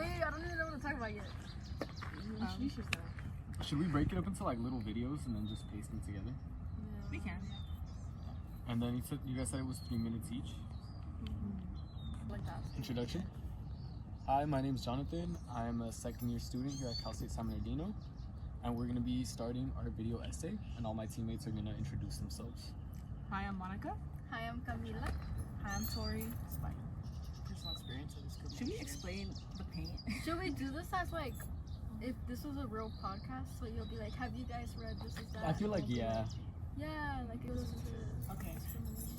Wait, I don't even know what to talk about yet. Should we break it up into like little videos and then just paste them together? Yeah. We can. And then you guys said it was 3 minutes each. Like that. Introduction. Hi, my name is Jonathan. I'm a second-year student here at Cal State San Bernardino, and we're going to be starting our video essay, and all my teammates are going to introduce themselves. Hi, I'm Monica. Hi, I'm Camila. Hi, I'm Tori. It's like personal experience of discrimination. Should we explain the paint? Should we do this as like, if this was a real podcast, so you'll be like, have you guys read this is that? I feel like, yeah. Yeah, like it was Okay.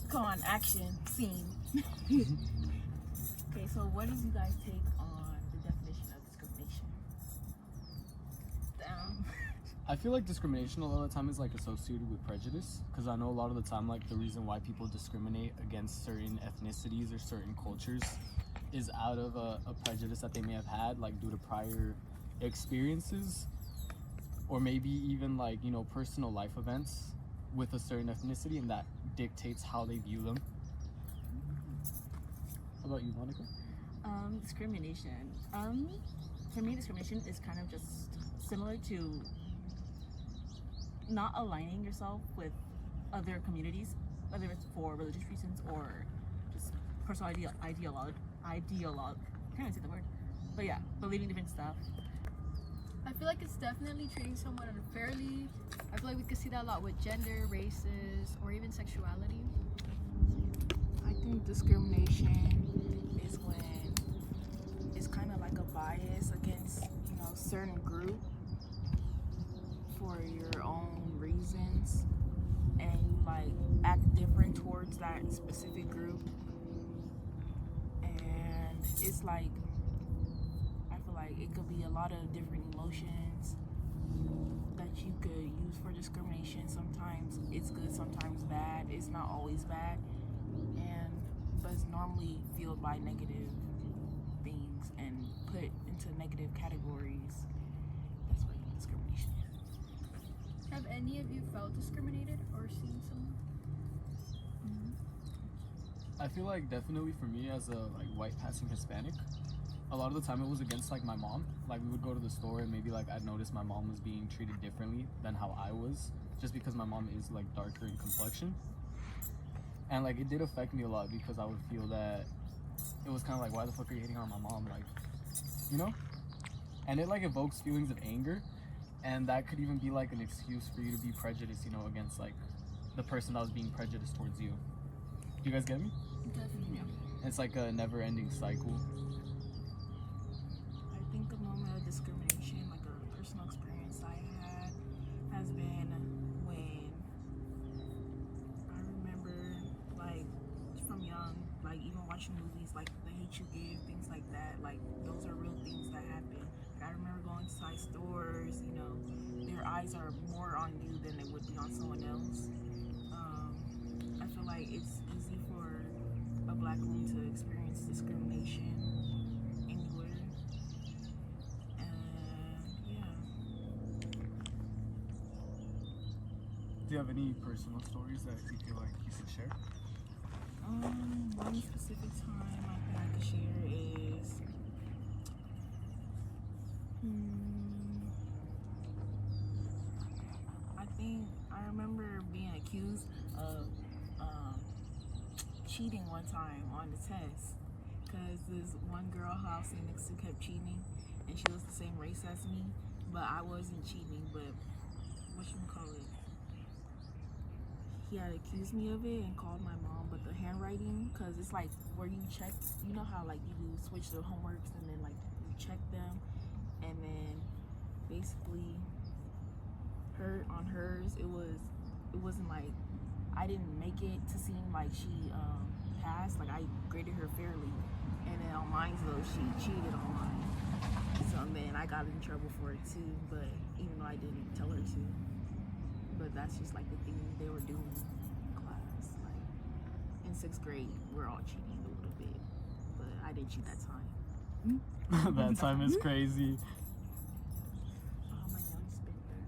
Come on, action, scene. Okay, so what is you guys' take on the definition of discrimination? down. I feel like discrimination a lot of the time is like associated with prejudice, because I know a lot of the time like the reason why people discriminate against certain ethnicities or certain cultures is out of a prejudice that they may have had, like due to prior experiences, or maybe even like, you know, personal life events with a certain ethnicity, and that dictates how they view them. How about you, Monica? Discrimination. For me, discrimination is kind of just similar to not aligning yourself with other communities, whether it's for religious reasons or just personal ideologue. I can't even say the word. But yeah, believing different stuff. I feel like it's definitely treating someone unfairly. I feel like we could see that a lot with gender, races, or even sexuality. I think discrimination is when it's kind of like a bias against, you know, certain group for your own reasons, and you like act different towards that specific group, and it's like I feel like it could be a lot of different emotions that you could use for discrimination. Sometimes it's good, sometimes bad. It's not always bad, but it's normally fueled by negative things and put into negative categories. That's what discrimination is. Have any of you felt discriminated or seen someone? I feel like definitely for me as a like white passing Hispanic, a lot of the time it was against like my mom. Like we would go to the store and maybe like I'd notice my mom was being treated differently than how I was, just because my mom is like darker in complexion. And like it did affect me a lot, because I would feel that it was kind of like, why the fuck are you hating on my mom, like, you know? And it like evokes feelings of anger, and that could even be like an excuse for you to be prejudiced, you know, against like the person that was being prejudiced towards you. Do you guys get me? Definitely. It's like a never-ending cycle. I think a moment of discrimination, like a personal experience I had, has been when I remember, like, from young, like, even watching movies like The Hate U Give, things like that, like, those are real things that happen. Like, I remember going to side stores, you know, their eyes are more on you than they would be on someone else. I feel like it's easy for a black woman to experience discrimination anywhere. And yeah. Do you have any personal stories that you feel like you could share? One specific time I think I could share is I remember being accused of cheating one time on the test, because this one girl who I was sitting next to kept cheating, and she was the same race as me, but I wasn't cheating. But whatchamacallit, he had accused me of it and called my mom. But the handwriting, because it's like where you check, you know how like you do switch the homeworks and then like you check them, and then basically on hers it wasn't like I didn't make it to seem like she passed. Like I graded her fairly, and then on mine though she cheated on mine. So then I got in trouble for it too. But even though I didn't tell her to, but that's just like the thing they were doing in class. Like in 6th grade, we're all cheating a little bit, but I didn't cheat that time. That time is crazy. Oh my God, it's been there.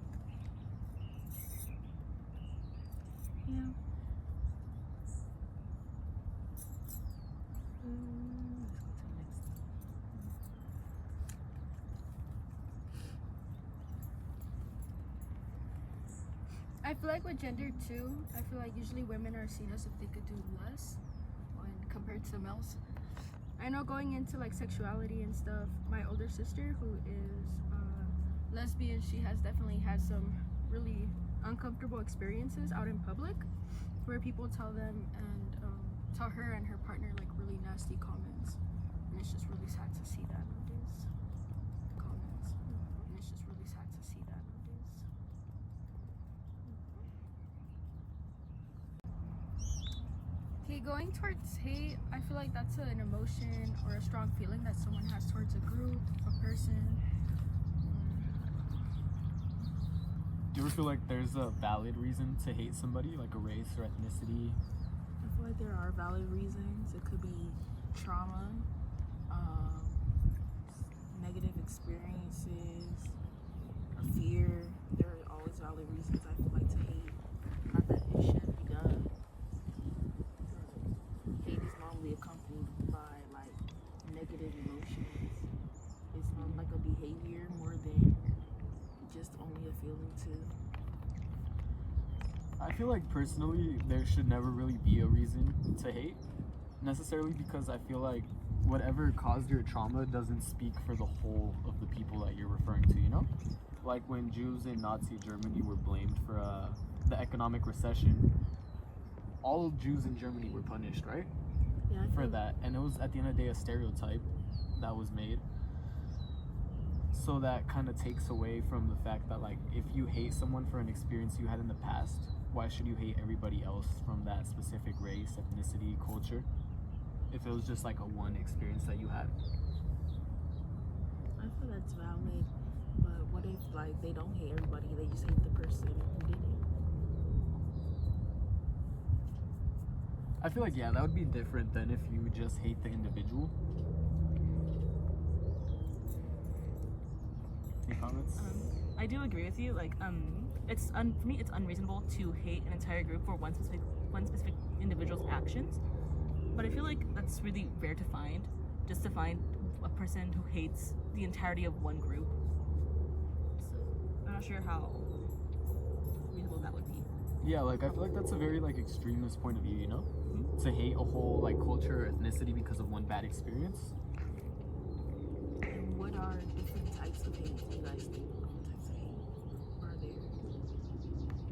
Yeah. Let's go to the next. I feel like with gender too, I feel like usually women are seen as if they could do less when compared to males. I know going into like sexuality and stuff, my older sister who is lesbian, she has definitely had some really uncomfortable experiences out in public where people tell them and tell her and her partner like really nasty comments, and it's just really sad to see that nowadays. Comments, and it's just really sad to see that nowadays. Okay, going towards hate, I feel like that's an emotion or a strong feeling that someone has towards a group, a person. Do you ever feel like there's a valid reason to hate somebody, like a race or ethnicity? I feel like there are valid reasons. It could be trauma, negative experiences, or fear. There are always valid reasons I feel like to hate. Not that it shouldn't be done. Hate is normally accompanied by like negative emotions. It's not like a behavior more than just only a feeling too. I feel like personally there should never really be a reason to hate, necessarily, because I feel like whatever caused your trauma doesn't speak for the whole of the people that you're referring to, you know? Like when Jews in Nazi Germany were blamed for the economic recession, all Jews in Germany were punished, right? Yeah, I For feel that. And it was at the end of the day a stereotype that was made. So that kind of takes away from the fact that like if you hate someone for an experience you had in the past, why should you hate everybody else from that specific race, ethnicity, culture? If it was just like a one experience that you had. I feel that's valid, but what if like they don't hate everybody, they just hate the person who did it? I feel like, yeah, that would be different than if you just hate the individual. Any comments? I do agree with you. Like, for me, it's unreasonable to hate an entire group for one specific individual's actions. But I feel like that's really rare to find. Just to find a person who hates the entirety of one group. So I'm not sure how reasonable that would be. Yeah, like I feel like that's a very like extremist point of view, you know? To hate a whole like culture or ethnicity because of one bad experience. And what are different types of hate you guys think? What types of hate are there?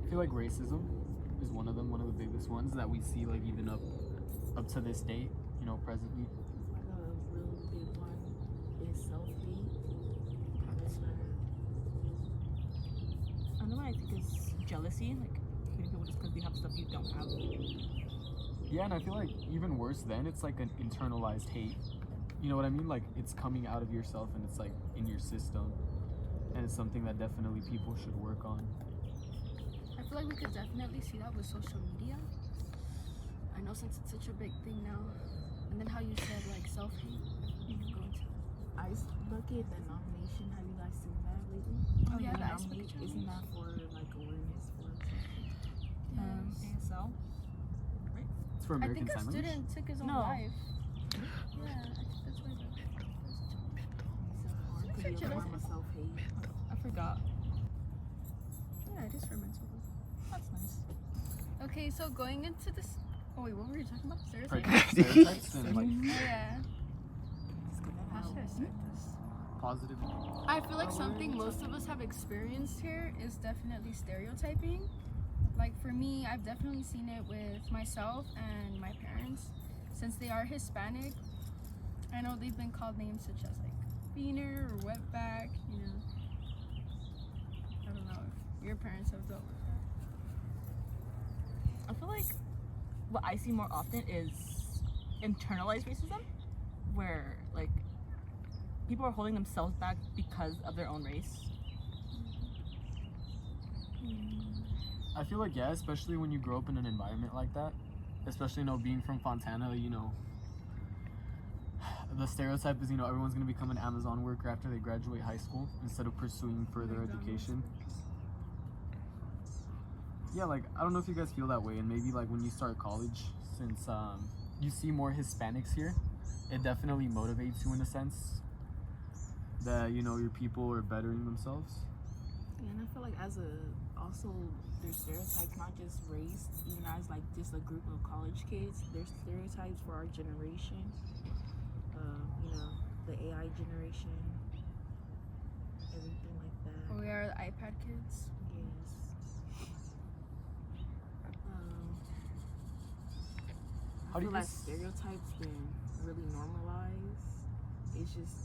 I feel like racism is one of them, one of the biggest ones that we see like even up to this date, you know, presently. Like a real big one is self-hate. Another one I think is jealousy. Like hating people just because they have stuff you don't have. Yeah, and I feel like even worse then, it's like an internalized hate. You know what I mean? Like it's coming out of yourself and it's like in your system. And it's something that definitely people should work on. I feel like we could definitely see that with social media. I know since it's such a big thing now. And then how you said like self-hate. You can go into Ice bucket, the nomination. Have you guys seen that lately? Oh, yeah, The the ice bucket nomination. Isn't that for like awareness for something? ASL. It's for I American think a Sign Language. student took his own No. life. Yeah, I think that's why It's hard What's to be your a form jealousy? of self-hate. I forgot. yeah, it is for mental health. That's nice. Okay, so going into this. Oh wait, what were you talking about? Like, Stereotypes? stereotypes and like Oh yeah. How How should I start this? positive. I feel like something most of us have experienced here is definitely stereotyping. Like for me, I've definitely seen it with myself and my parents. Since they are Hispanic, I know they've been called names such as like beaner or wetback, you know. I don't know if your parents have dealt with that. I feel like what I see more often is internalized racism, where like people are holding themselves back because of their own race. I feel like, yeah, especially when you grow up in an environment like that, especially, you know, being from Fontana, you know, the stereotype is, you know, everyone's going to become an Amazon worker after they graduate high school instead of pursuing further education. Yeah, like, I don't know if you guys feel that way, and maybe, like, when you start college, since you see more Hispanics here, it definitely motivates you in a sense that, you know, your people are bettering themselves. Yeah, and I feel like as a also there's stereotypes, not just race, even as like just a group of college kids. There's stereotypes for our generation. You know, the AI generation, everything like that. We are the iPad kids. Yes. How I do feel you like guys- stereotypes been really normalized. It's just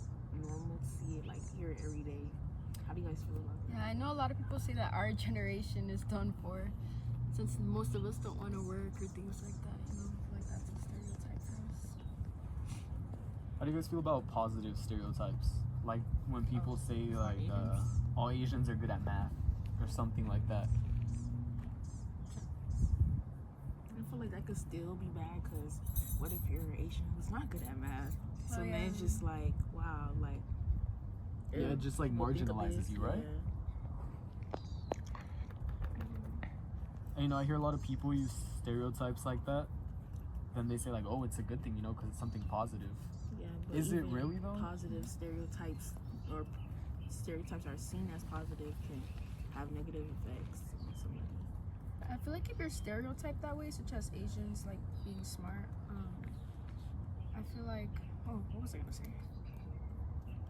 normal to see it, like hear it every day. How do you guys feel about that? Yeah, I know a lot of people say that our generation is done for, since most of us don't want to work or things like that. You know, I feel like that's a stereotype for us. How do you guys feel about positive stereotypes? Like when people say like Asians? all Asians are good at math or something like that. I feel like that could still be bad because what if you're Asian who's not good at math? So Oh, then yeah. it's just like, wow, like. Yeah, it just like people think of marginalizes this, you, right? yeah. And you know, I hear a lot of people use stereotypes like that. Then they say like, oh, it's a good thing, you know, because it's something positive. Yeah, but Is it even really, though? Positive stereotypes or stereotypes are seen as positive can have negative effects on somebody. I feel like if you're stereotyped that way, such as Asians like being smart, I feel like, oh, what was I gonna say?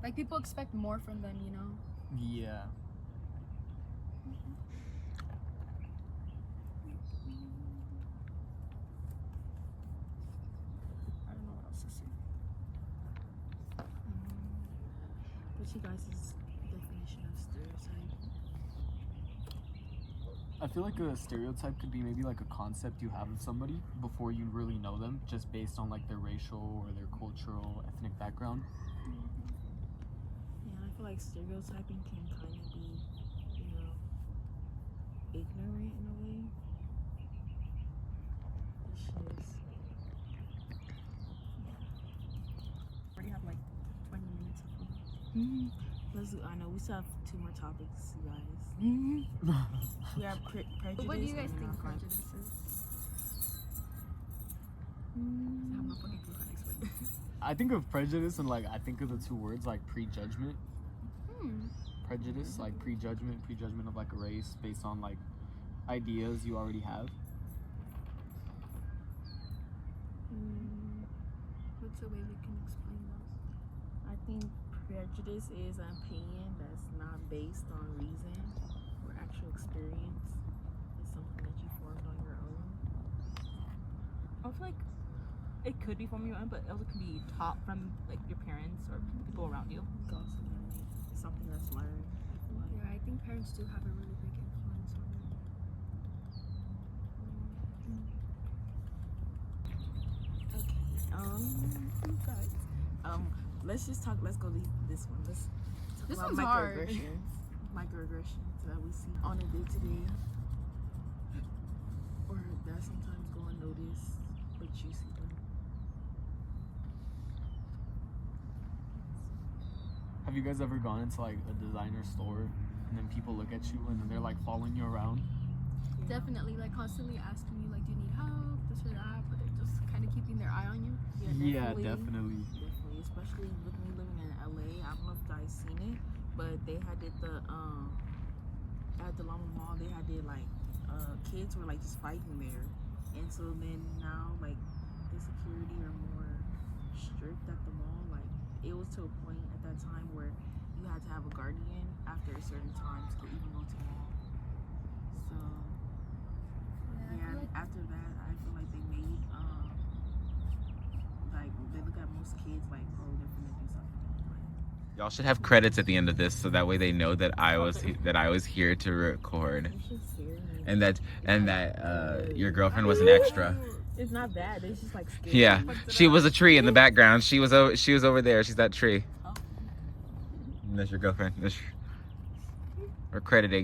Like people expect more from them, you know. Yeah. I don't know what else to say. What's you guys' definition of stereotype? I feel like a stereotype could be maybe like a concept you have of somebody before you really know them, just based on like their racial or their cultural, ethnic background. Yeah, I feel like stereotyping can kind of be, you know, ignorant in a way. It's just, Already have like 20 minutes of fun. I know we still have 2 more topics, you guys. We have prejudice. But what do you guys and think crime. prejudice is? I'm not fucking clue how to explain it. I think of prejudice and like I think of the 2 words like prejudgment. Hmm. Prejudice, like prejudgment of like a race based on like ideas you already have. What's a way we can explain that? I think prejudice is an opinion that's not based on reason or actual experience. It's something that you formed on your own. I feel like it could be from your own, but it also can be taught from like your parents or people around you. It's also it's something that's learned. I feel like. Yeah, I think parents do have a really big influence on it. Okay. Guys. Let's just talk. Let's go to this one. Let's talk This about one's hard. microaggressions that we see on a day-to-day, or that sometimes go unnoticed, but you see them. Have you guys ever gone into like a designer store and then people look at you and then they're like following you around? Definitely, like constantly asking you, like, do you need help, this or that, but they're just kind of keeping their eye on you. Yeah, definitely. Definitely, especially with me living in LA. I don't know if you guys seen it, but they had did the at the Loma Mall. They had did like kids were like just fighting there, and so then now like the security are more strict at the mall. Like it was to a point at that time where you had to have a guardian after a certain time to even go to the mall. So I yeah, feel like after that, I feel like they made like they look at most kids like, oh, they're gonna do something. Like, Y'all should have credits at the end of this, so that way they know that I was here to record, it's just scary. and that your girlfriend was an extra. It's not bad. It's just like scary. Yeah, she was a tree in the background. She was over there. She's that tree. Oh. And that's your girlfriend. We're crediting.